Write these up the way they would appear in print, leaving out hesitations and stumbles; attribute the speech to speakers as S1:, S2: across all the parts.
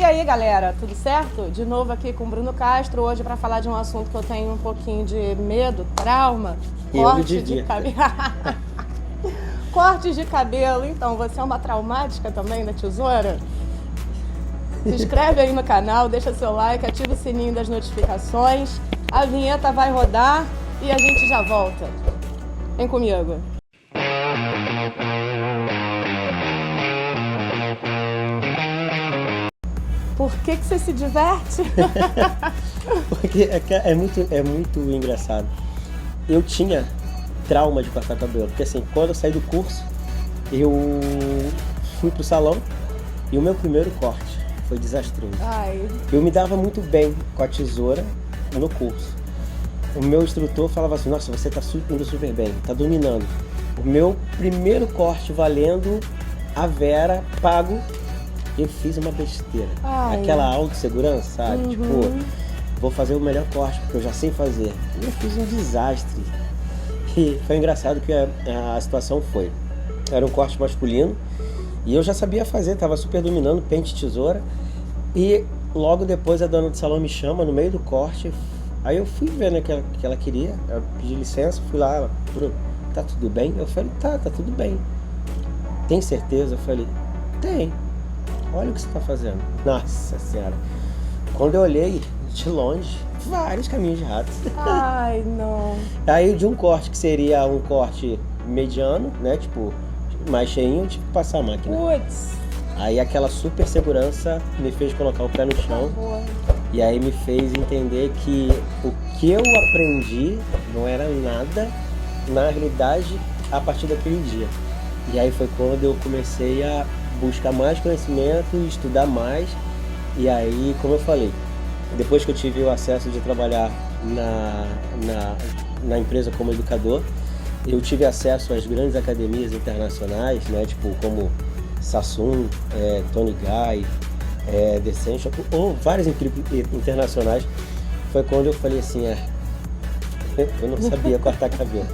S1: aí, galera, tudo certo? De novo aqui com o Bruno Castro, hoje para falar de um assunto que eu tenho um pouquinho de medo, trauma, corte de cabelo. Cortes de cabelo. Então, você é uma traumática também da tesoura? Se inscreve aí no canal, deixa seu like, ativa o sininho das notificações. A vinheta vai rodar e a gente já volta. Vem comigo. Por que você se diverte?
S2: Porque é muito engraçado. Eu tinha trauma de cortar cabelo, porque assim, quando eu saí do curso, eu fui pro salão e o meu primeiro corte foi desastroso.
S1: Ai.
S2: Eu me dava muito bem com a tesoura no curso. O meu instrutor falava assim, nossa, você tá indo super bem, tá dominando. O meu primeiro corte valendo a Vera, pago, eu fiz uma besteira.
S1: Ai.
S2: Aquela autossegurança, sabe? Tipo, vou fazer o melhor corte, porque eu já sei fazer. E eu fiz um desastre. E foi engraçado que a situação foi. Era um corte masculino, e eu já sabia fazer, tava super dominando, pente e tesoura. E logo depois a dona do salão me chama no meio do corte. Aí eu fui vendo o que ela queria, eu pedi licença, fui lá, tá tudo bem? Eu falei, tá tudo bem. Tem certeza? Eu falei, tem. Olha o que você tá fazendo. Nossa Senhora. Quando eu olhei de longe, vários caminhos de rato.
S1: Ai, não.
S2: Aí de um corte que seria um corte mediano, né, tipo, mais cheinho, eu tive que passar a máquina.
S1: Putz.
S2: Aí aquela super segurança me fez colocar o pé no chão. E aí me fez entender que o que eu aprendi não era nada, na realidade, a partir daquele dia. E aí foi quando eu comecei a buscar mais conhecimento, estudar mais. E aí, como eu falei, depois que eu tive o acesso de trabalhar na empresa como educador, eu tive acesso às grandes academias internacionais, né, tipo como Samsung, Tony Guy, The Essential, ou várias internacionais. Foi quando eu falei assim, eu não sabia cortar cabelo.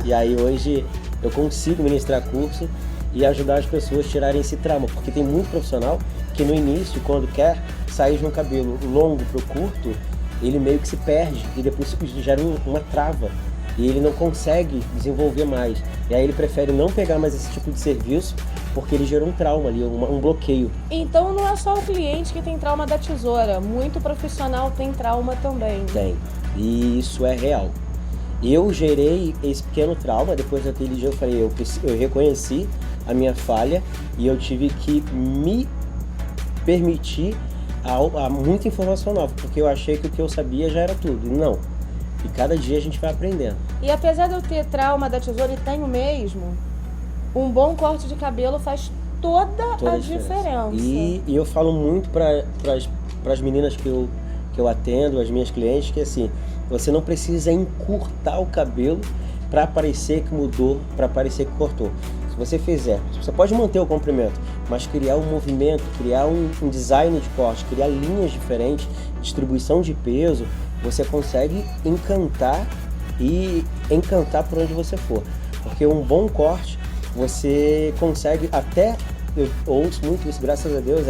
S2: E aí hoje eu consigo ministrar curso e ajudar as pessoas a tirarem esse trauma, porque tem muito profissional que no início, quando quer sair de um cabelo longo para o curto, ele meio que se perde e depois gera uma trava e ele não consegue desenvolver mais. E aí ele prefere não pegar mais esse tipo de serviço porque ele gerou um trauma ali, um bloqueio.
S1: Então não é só o cliente que tem trauma da tesoura, muito profissional tem trauma também.
S2: Tem, e isso é real. Eu gerei esse pequeno trauma, depois daquele dia eu falei, eu reconheci a minha falha e eu tive que me permitir a muita informação nova, porque eu achei que o que eu sabia já era tudo. Não. E cada dia a gente vai aprendendo.
S1: E apesar de eu ter trauma da tesoura, e tenho mesmo, um bom corte de cabelo faz toda a diferença.
S2: E eu falo muito para as meninas que eu atendo, as minhas clientes, que assim, você não precisa encurtar o cabelo para parecer que mudou, para parecer que cortou. Se você fizer, você pode manter o comprimento, mas criar um movimento, criar um design de corte, criar linhas diferentes, distribuição de peso, você consegue encantar por onde você for. Porque um bom corte, você consegue até, eu ouço muito isso, graças a Deus,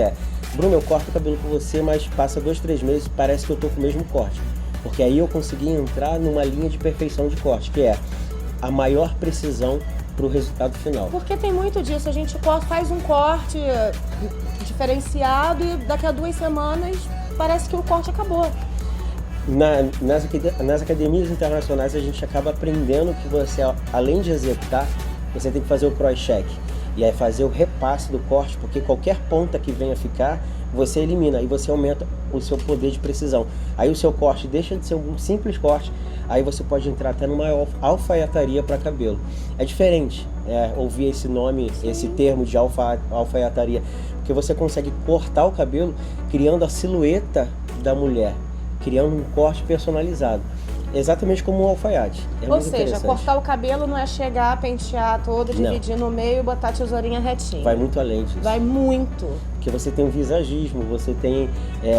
S2: Bruno, eu corto o cabelo com você, mas passa 2, 3 meses, parece que eu tô com o mesmo corte. Porque aí eu consegui entrar numa linha de perfeição de corte, que é a maior precisão para o resultado final.
S1: Porque tem muito disso, a gente faz um corte diferenciado e daqui a 2 semanas parece que o corte acabou.
S2: Nas academias internacionais a gente acaba aprendendo que você, além de executar, você tem que fazer o cross-check. E aí fazer o repasse do corte, porque qualquer ponta que venha ficar, você elimina e você aumenta o seu poder de precisão. Aí o seu corte deixa de ser um simples corte, aí você pode entrar até numa alfaiataria para cabelo. É diferente ouvir esse nome, esse termo de alfaiataria, porque você consegue cortar o cabelo criando a silhueta da mulher, criando um corte personalizado. Exatamente como um alfaiate.
S1: Ou seja, cortar o cabelo não é chegar, pentear todo, dividir no meio e botar a tesourinha retinha.
S2: Vai muito além disso.
S1: Vai muito.
S2: Porque você tem o visagismo, você tem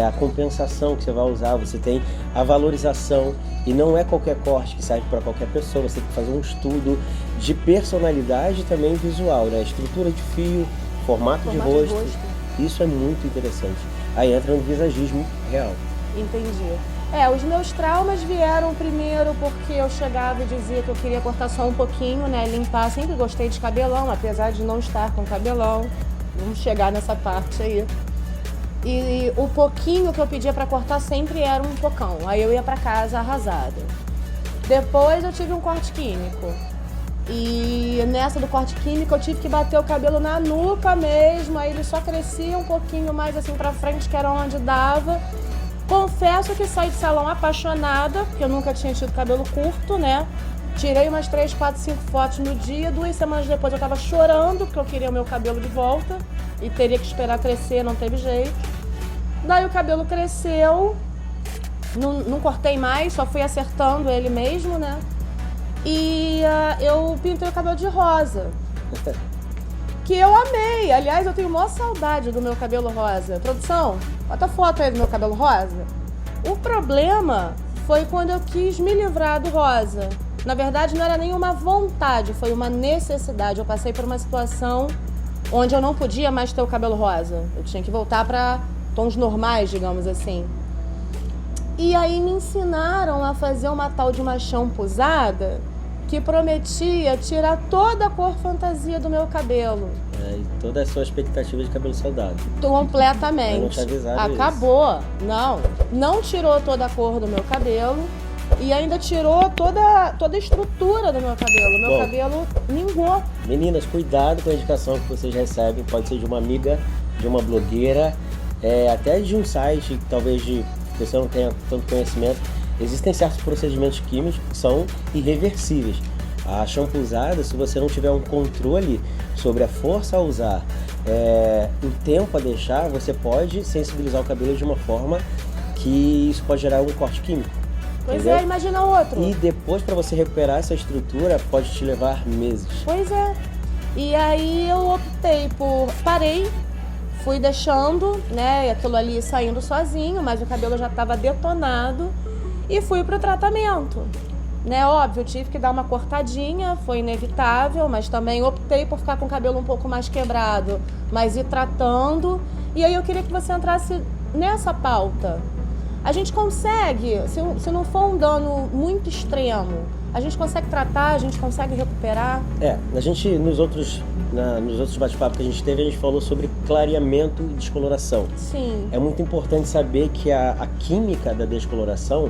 S2: a compensação que você vai usar, você tem a valorização. E não é qualquer corte que serve para qualquer pessoa. Você tem que fazer um estudo de personalidade também visual, né? Estrutura de fio, formato de rosto. Isso é muito interessante. Aí entra no visagismo real.
S1: Entendi. Os meus traumas vieram primeiro porque eu chegava e dizia que eu queria cortar só um pouquinho, né? Limpar. Sempre gostei de cabelão, apesar de não estar com cabelão. Vamos chegar nessa parte aí. E o pouquinho que eu pedia pra cortar sempre era um pocão. Aí eu ia pra casa arrasada. Depois eu tive um corte químico. E nessa do corte químico eu tive que bater o cabelo na nuca mesmo. Aí ele só crescia um pouquinho mais assim pra frente, que era onde dava. Confesso que saí de salão apaixonada, porque eu nunca tinha tido cabelo curto, né? Tirei umas 3, 4, 5 fotos no dia. 2 semanas depois eu tava chorando, porque eu queria o meu cabelo de volta. E teria que esperar crescer, não teve jeito. Daí o cabelo cresceu. Não cortei mais, só fui acertando ele mesmo, né? E eu pintei o cabelo de rosa. Que eu amei. Aliás, eu tenho maior saudade do meu cabelo rosa. Produção, bota a foto aí do meu cabelo rosa. O problema foi quando eu quis me livrar do rosa. Na verdade, não era nenhuma vontade, foi uma necessidade. Eu passei por uma situação onde eu não podia mais ter o cabelo rosa. Eu tinha que voltar para tons normais, digamos assim. E aí me ensinaram a fazer uma tal de uma shampoozada que prometia tirar toda a cor fantasia do meu cabelo.
S2: E toda a sua expectativa de cabelo saudável.
S1: Completamente.
S2: Eu não te avisaram
S1: Acabou. Não tirou toda a cor do meu cabelo e ainda tirou toda a estrutura do meu cabelo. Meu cabelo mingou.
S2: Meninas, cuidado com a indicação que vocês recebem. Pode ser de uma amiga, de uma blogueira, até de um site, talvez de você não tenha tanto conhecimento. Existem certos procedimentos químicos que são irreversíveis. A shampoozada, se você não tiver um controle sobre a força a usar, o tempo a deixar, você pode sensibilizar o cabelo de uma forma que isso pode gerar um corte químico.
S1: Pois
S2: entendeu?
S1: Imagina outro.
S2: E depois, para você recuperar essa estrutura, pode te levar meses.
S1: Pois é. E aí eu optei por... Parei, fui deixando, né, aquilo ali saindo sozinho, mas o cabelo já estava detonado e fui pro tratamento. Né, óbvio, eu tive que dar uma cortadinha, foi inevitável, mas também optei por ficar com o cabelo um pouco mais quebrado, mas ir tratando. E aí eu queria que você entrasse nessa pauta. A gente consegue, se não for um dano muito extremo, a gente consegue tratar, a gente consegue recuperar?
S2: A gente, nos outros bate-papos que a gente teve, a gente falou sobre clareamento e descoloração.
S1: Sim.
S2: É muito importante saber que a química da descoloração,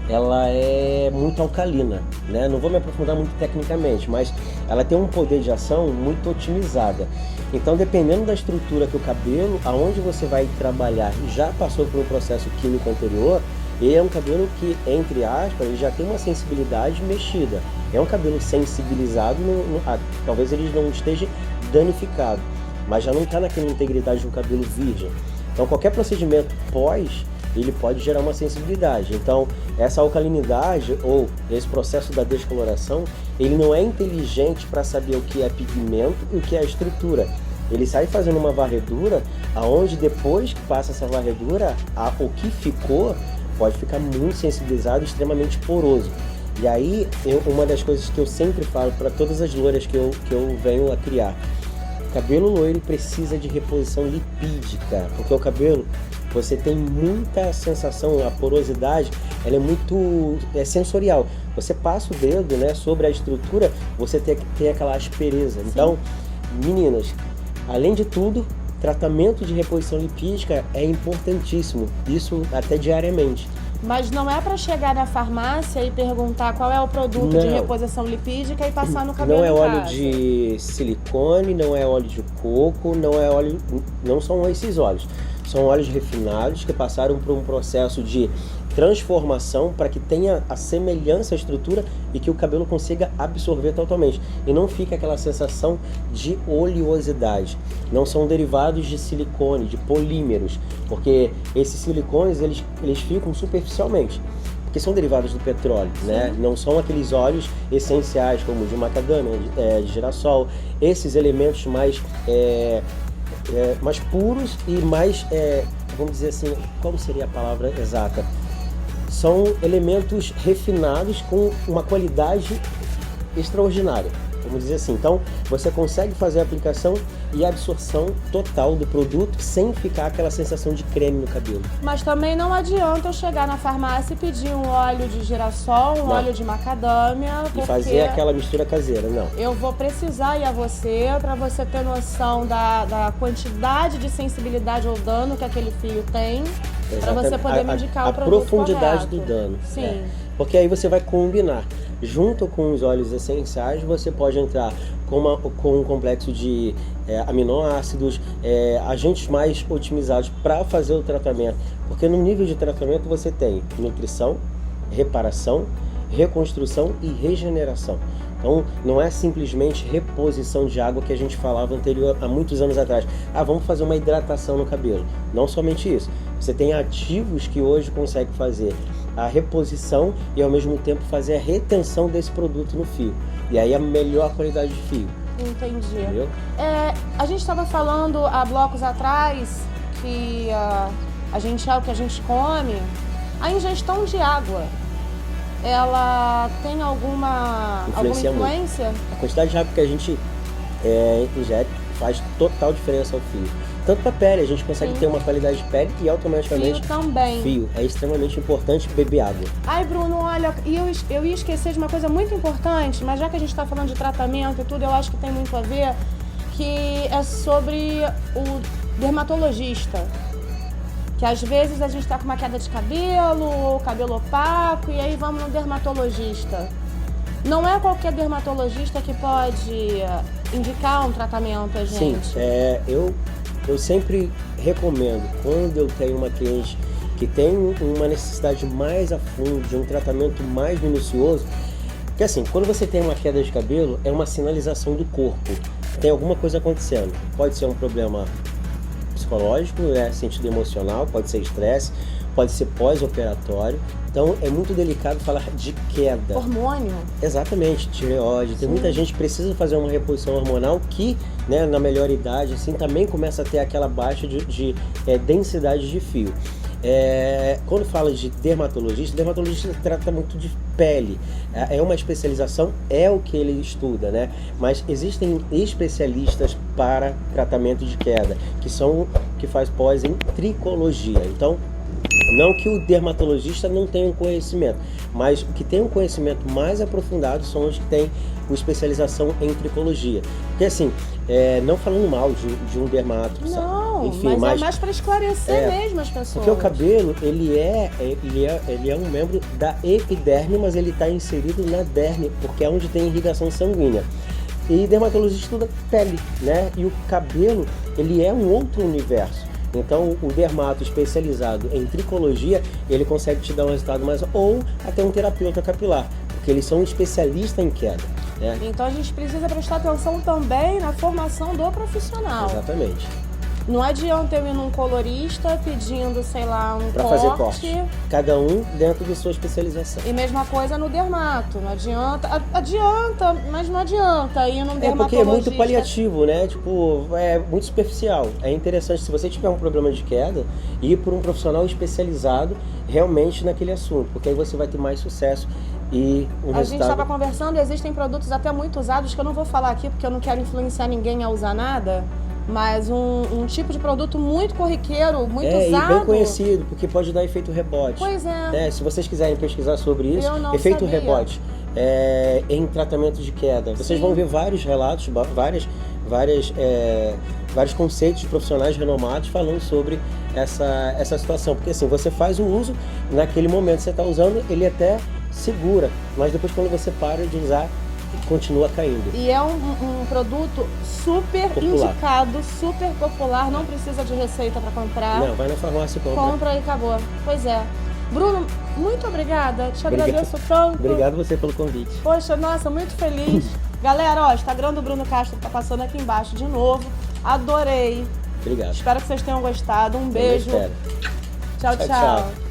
S2: ela é muito alcalina, né? Não vou me aprofundar muito tecnicamente, mas ela tem um poder de ação muito otimizada. Então, dependendo da estrutura que o cabelo, aonde você vai trabalhar, já passou por um processo químico anterior, ele é um cabelo que, entre aspas, ele já tem uma sensibilidade mexida. É um cabelo sensibilizado, talvez ele não esteja danificado, mas já não está naquela integridade de um cabelo virgem. Então, qualquer procedimento pós, ele pode gerar uma sensibilidade. Então, essa alcalinidade ou esse processo da descoloração, ele não é inteligente para saber o que é pigmento e o que é estrutura. Ele sai fazendo uma varredura, aonde depois que passa essa varredura, o que ficou pode ficar muito sensibilizado, extremamente poroso. E aí, uma das coisas que eu sempre falo para todas as loiras que eu venho a criar, cabelo loiro precisa de reposição lipídica, porque o cabelo, você tem muita sensação, a porosidade, ela é muito sensorial. Você passa o dedo, né, sobre a estrutura, você tem aquela aspereza. Sim. Então, meninas, além de tudo, tratamento de reposição lipídica é importantíssimo, isso até diariamente.
S1: Mas não é para chegar na farmácia e perguntar qual é o produto de reposição lipídica e passar no cabelo.
S2: Não é óleo de silicone, não é óleo de coco, não são esses óleos. São óleos refinados que passaram por um processo de transformação para que tenha a semelhança à estrutura e que o cabelo consiga absorver totalmente. E não fica aquela sensação de oleosidade. Não são derivados de silicone, de polímeros, porque esses silicones eles ficam superficialmente, porque são derivados do petróleo, né? Não são aqueles óleos essenciais como de macadâmia, de girassol, esses elementos mais puros e mais, vamos dizer assim, qual seria a palavra exata? São elementos refinados com uma qualidade extraordinária. vamos dizer assim. Então, você consegue fazer a aplicação e a absorção total do produto sem ficar aquela sensação de creme no cabelo.
S1: Mas também não adianta eu chegar na farmácia e pedir um óleo de girassol, um óleo de macadâmia,
S2: E fazer aquela mistura caseira, não.
S1: Eu vou precisar ir a você para você ter noção da quantidade de sensibilidade ou dano que aquele fio tem, para você poder me indicar o produto correto.
S2: A profundidade do dano.
S1: Sim.
S2: Porque aí você vai combinar. Junto com os óleos essenciais, você pode entrar com um complexo de aminoácidos, agentes mais otimizados para fazer o tratamento. Porque no nível de tratamento você tem nutrição, reparação, reconstrução e regeneração. Então, não é simplesmente reposição de água que a gente falava há muitos anos atrás. Vamos fazer uma hidratação no cabelo. Não somente isso. Você tem ativos que hoje conseguem fazer a reposição e ao mesmo tempo fazer a retenção desse produto no fio. E aí a melhor qualidade de fio.
S1: Entendi.
S2: Entendeu?
S1: A gente estava falando há blocos atrás que a gente é o que a gente come. A ingestão de água, ela tem alguma influência?
S2: A quantidade de água que a gente ingere faz total diferença ao fio. Tanto para a pele, a gente consegue ter uma qualidade de pele e automaticamente...
S1: Fio também.
S2: Fio. É extremamente importante beber água.
S1: Ai, Bruno, olha, eu ia esquecer de uma coisa muito importante, mas já que a gente está falando de tratamento e tudo, eu acho que tem muito a ver, que é sobre o dermatologista. Que às vezes a gente está com uma queda de cabelo, ou cabelo opaco, e aí vamos no dermatologista. Não é qualquer dermatologista que pode indicar um tratamento a gente.
S2: Sim, eu sempre recomendo, quando eu tenho uma cliente que tem uma necessidade mais a fundo, de um tratamento mais minucioso, porque assim, quando você tem uma queda de cabelo, é uma sinalização do corpo, tem alguma coisa acontecendo. Pode ser um problema psicológico, sentido emocional, pode ser estresse, pode ser pós-operatório. Então é muito delicado falar de queda.
S1: Hormônio?
S2: Exatamente, tireoide. Tem muita gente que precisa fazer uma reposição hormonal que, né, na melhor idade, assim, também começa a ter aquela baixa de densidade de fio. Quando fala de dermatologista, trata muito de pele. É uma especialização, é o que ele estuda, né? Mas existem especialistas para tratamento de queda, que faz pós em tricologia. Então, não que o dermatologista não tenha um conhecimento, mas o que tem um conhecimento mais aprofundado são os que têm especialização em tricologia. Porque assim, não falando mal de um dermato,
S1: não,
S2: enfim,
S1: mas é mais para esclarecer mesmo as pessoas.
S2: Porque o cabelo, ele é um membro da epiderme, mas ele está inserido na derme, porque é onde tem irrigação sanguínea. E dermatologista estuda pele, né? E o cabelo, ele é um outro universo. Então, o dermato especializado em tricologia, ele consegue te dar um resultado mais... Ou até um terapeuta capilar, porque eles são especialistas em queda, né?
S1: Então, a gente precisa prestar atenção também na formação do profissional.
S2: Exatamente.
S1: Não adianta eu ir num colorista pedindo, sei lá, um
S2: pra
S1: corte.
S2: Fazer corte. Cada um dentro de sua especialização.
S1: E mesma coisa no dermato. Não adianta. Adianta, mas não adianta ir num dermatologista.
S2: Porque é muito paliativo, né? Tipo, é muito superficial. É interessante, se você tiver um problema de queda, ir por um profissional especializado realmente naquele assunto. Porque aí você vai ter mais sucesso e um resultado...
S1: A gente estava conversando, existem produtos até muito usados, que eu não vou falar aqui porque eu não quero influenciar ninguém a usar nada. Mas um tipo de produto muito corriqueiro, muito usado.
S2: E bem conhecido, porque pode dar efeito rebote.
S1: Pois é.
S2: Se vocês quiserem pesquisar sobre isso,
S1: sabia.
S2: efeito rebote em tratamento de queda. Vocês vão ver vários relatos, vários conceitos de profissionais renomados falando sobre essa situação. Porque assim, você faz o uso, naquele momento que você está usando, ele até segura, mas depois quando você para de usar, continua caindo.
S1: E é um produto super indicado, super popular, não precisa de receita para comprar.
S2: Não, vai na farmácia e compra.
S1: Compra e acabou. Pois é. Bruno, muito obrigada. Te agradeço tanto.
S2: Obrigado você pelo convite.
S1: Poxa, nossa, muito feliz. Galera, ó, Instagram do Bruno Castro tá passando aqui embaixo de novo. Adorei.
S2: Obrigado.
S1: Espero que vocês tenham gostado. Um beijo.
S2: Eu espero.
S1: Tchau, tchau.